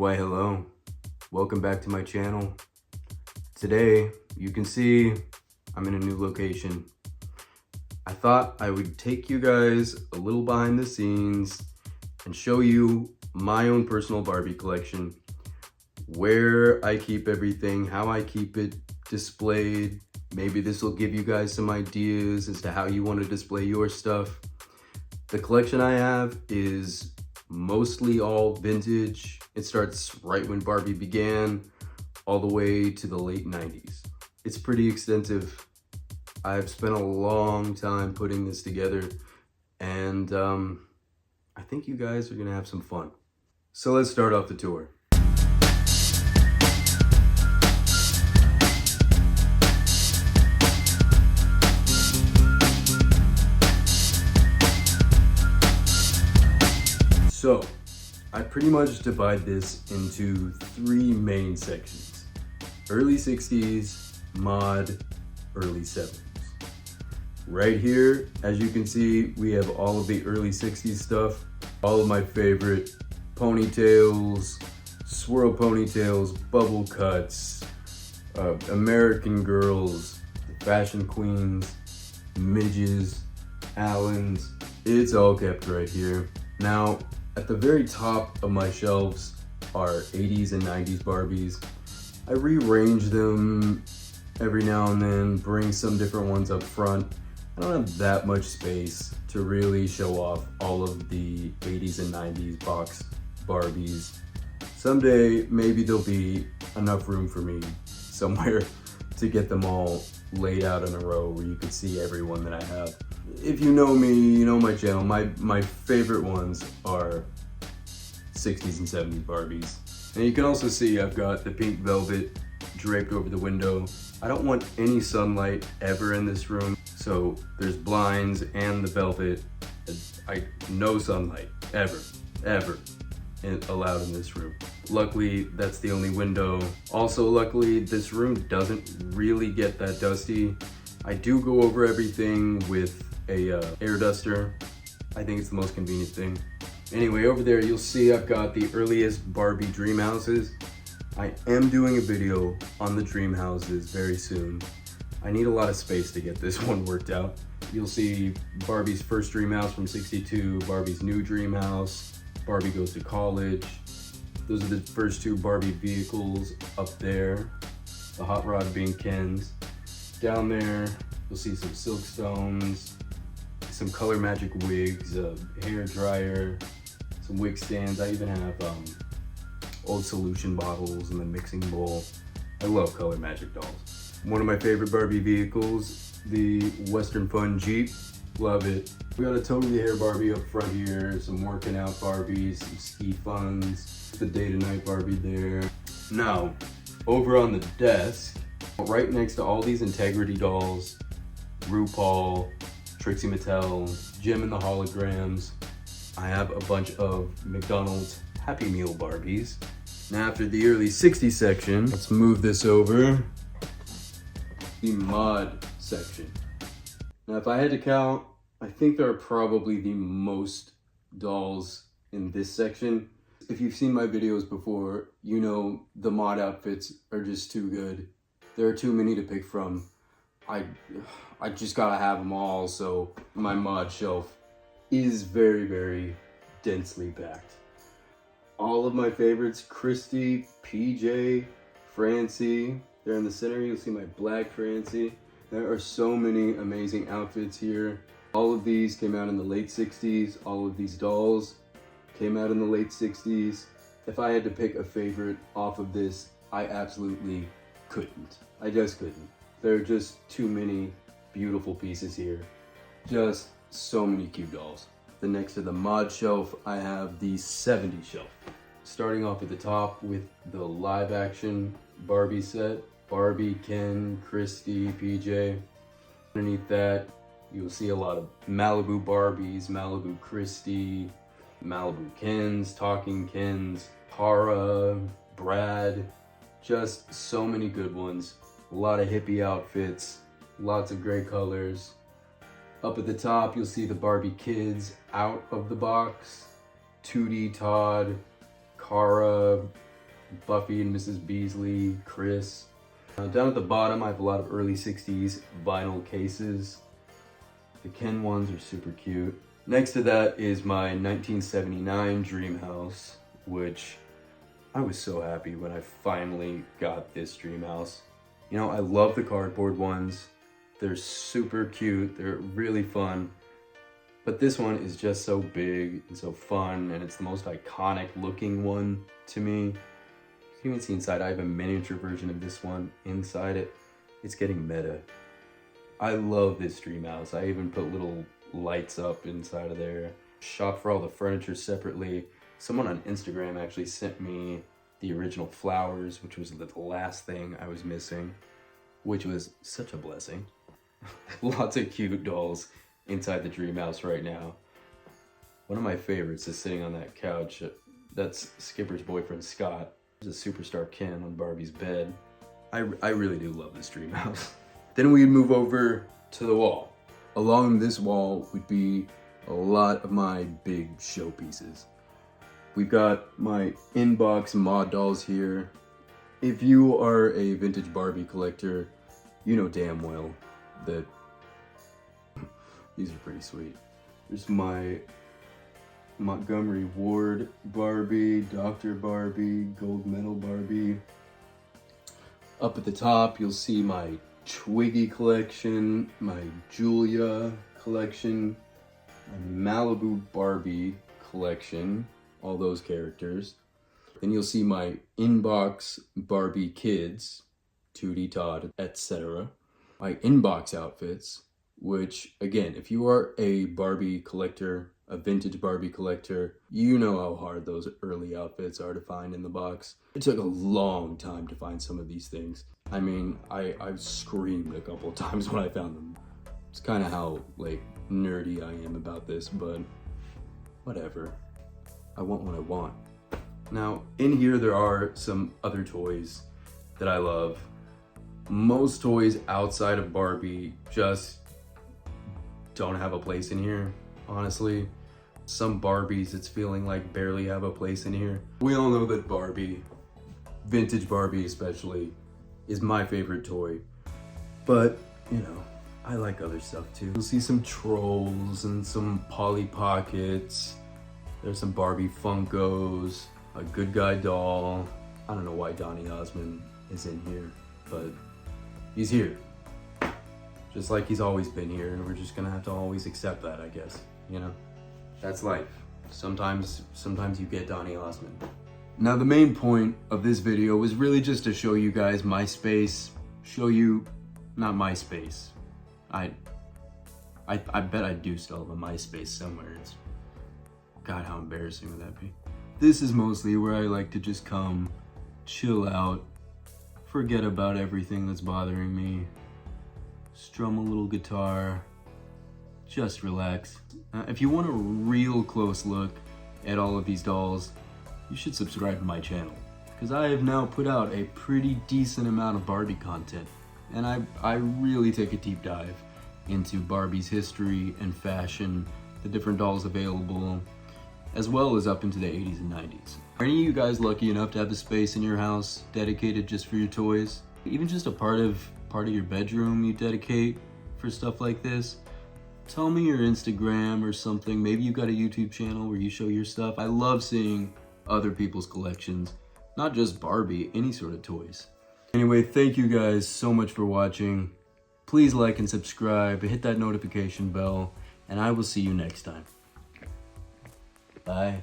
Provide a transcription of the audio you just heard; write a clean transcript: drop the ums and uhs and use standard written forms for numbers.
Why hello, welcome back to my channel. Today, you can see I'm in a new location. I thought I would take you guys a little behind the scenes and show you my own personal Barbie collection, where I keep everything, how I keep it displayed. Maybe this will give you guys some ideas as to how you want to display your stuff. The collection I have is mostly all vintage. It starts right when Barbie began, all the way to the late 90s. It's pretty extensive. I've spent a long time putting this together, and I think you guys are gonna have some fun. So let's start off the tour. So, I pretty much divide this into three main sections: early 60s, mod, early 70s. Right here, as you can see, we have all of the early 60s stuff, all of my favorite ponytails, swirl ponytails, bubble cuts, American girls, fashion queens, midges, Allens. It's all kept right here. Now, at the very top of my shelves are 80s and 90s Barbies. I rearrange them every now and then, bring some different ones up front. I don't have that much space to really show off all of the 80s and 90s box Barbies. Someday, maybe there'll be enough room for me somewhere to get them all laid out in a row where you can see every one that I have. If you know me, you know my channel. My favorite ones are 60s and 70s Barbies. And you can also see I've got the pink velvet draped over the window. I don't want any sunlight ever in this room, so there's blinds and the velvet. No sunlight ever allowed in this room. Luckily, that's the only window. Also, luckily, this room doesn't really get that dusty. I do go over everything with a air duster. I think it's the most convenient thing. Anyway, over there you'll see I've got the earliest Barbie Dreamhouses. I am doing a video on the Dreamhouses very soon. I need a lot of space to get this one worked out. You'll see Barbie's first dream house from '62, Barbie's new dream house, Barbie goes to college. Those are the first two Barbie vehicles up there. The hot rod being Ken's. Down there, you'll see some Silkstones, some Color Magic wigs, a hair dryer, some wig stands. I even have old solution bottles and the mixing bowl. I love Color Magic dolls. One of my favorite Barbie vehicles, the Western Fun Jeep. Love it. We got a totally hair Barbie up front here, some working out Barbies, some ski funs, the day to night Barbie there. Now, over on the desk, right next to all these Integrity dolls, RuPaul, Trixie Mattel, Jim and the Holograms, I have a bunch of McDonald's Happy Meal Barbies. Now after the early 60s section, let's move this over. The mod section. Now if I had to count, I think there are probably the most dolls in this section. If you've seen my videos before, you know the mod outfits are just too good. There are too many to pick from. I just gotta have them all, so my mod shelf is very, very densely packed. All of my favorites: Christy, PJ, Francie. There in the center, you'll see my black Francie. There are so many amazing outfits here. All of these came out in the late 60s. All of these dolls came out in the late 60s. If I had to pick a favorite off of this, I absolutely couldn't. I just couldn't. There are just too many beautiful pieces here. Just so many cute dolls. Then next to the mod shelf, I have the 70s shelf. Starting off at the top with the live action Barbie set. Barbie, Ken, Christy, PJ. Underneath that, you'll see a lot of Malibu Barbies, Malibu Christy, Malibu Kens, Talking Kens, Tara, Brad. Just so many good ones. A lot of hippie outfits, lots of great colors. Up at the top, you'll see the Barbie kids out of the box. Tootie, Todd, Cara, Buffy and Mrs. Beasley, Chris. Down at the bottom, I have a lot of early 60s vinyl cases. The Ken ones are super cute. Next to that is my 1979 dream house, which I was so happy when I finally got this dream house. You know, I love the cardboard ones. They're super cute, they're really fun. But this one is just so big and so fun, and it's the most iconic looking one to me. You can even see inside, I have a miniature version of this one inside it. It's getting meta. I love this dream house. I even put little lights up inside of there. Shop for all the furniture separately. Someone on Instagram actually sent me the original flowers, which was the last thing I was missing, which was such a blessing. Lots of cute dolls inside the dream house right now. One of my favorites is sitting on that couch. That's Skipper's boyfriend, Scott. There's a superstar Ken on Barbie's bed. I really do love this dream house. Then we'd move over to the wall. Along this wall would be a lot of my big showpieces. We've got my inbox mod dolls here. If you are a vintage Barbie collector, you know damn well that these are pretty sweet. There's my Montgomery Ward Barbie, Dr. Barbie, Gold Medal Barbie. Up at the top, you'll see my Twiggy collection, my Julia collection, my Malibu Barbie collection, all those characters. Then you'll see my inbox Barbie kids, Tootie, Todd, etc. My inbox outfits, which again, if you are a Barbie collector, a vintage Barbie collector, you know how hard those early outfits are to find in the box. It took a long time to find some of these things. I mean, I screamed a couple times when I found them. It's kind of how like nerdy I am about this, but whatever. I want what I want. Now, in here there are some other toys that I love. Most toys outside of Barbie just don't have a place in here, honestly. Some Barbies, it's feeling like barely have a place in here. We all know that Barbie, vintage Barbie especially, is my favorite toy. But, you know, I like other stuff too. You'll see some Trolls and some Polly Pockets. There's some Barbie Funkos, a Good Guy doll. I don't know why Donny Osmond is in here, but he's here. Just like he's always been here, and we're just gonna have to always accept that, I guess, you know? That's life. Sometimes you get Donny Osmond. Now the main point of this video was really just to show you guys my space, not my space. I bet I do still have a MySpace somewhere. God, how embarrassing would that be? This is mostly where I like to just come, chill out, forget about everything that's bothering me, strum a little guitar, just relax. If you want a real close look at all of these dolls, you should subscribe to my channel, because I have now put out a pretty decent amount of Barbie content, and I really take a deep dive into Barbie's history and fashion, the different dolls available, as well as up into the 80s and 90s. Are any of you guys lucky enough to have a space in your house dedicated just for your toys? Even just a part of your bedroom you dedicate for stuff like this? Tell me your Instagram or something. Maybe you got a YouTube channel where you show your stuff. I love seeing other people's collections, not just Barbie, any sort of toys. Anyway, thank you guys so much for watching. Please like and subscribe, hit that notification bell, and I will see you next time. Bye.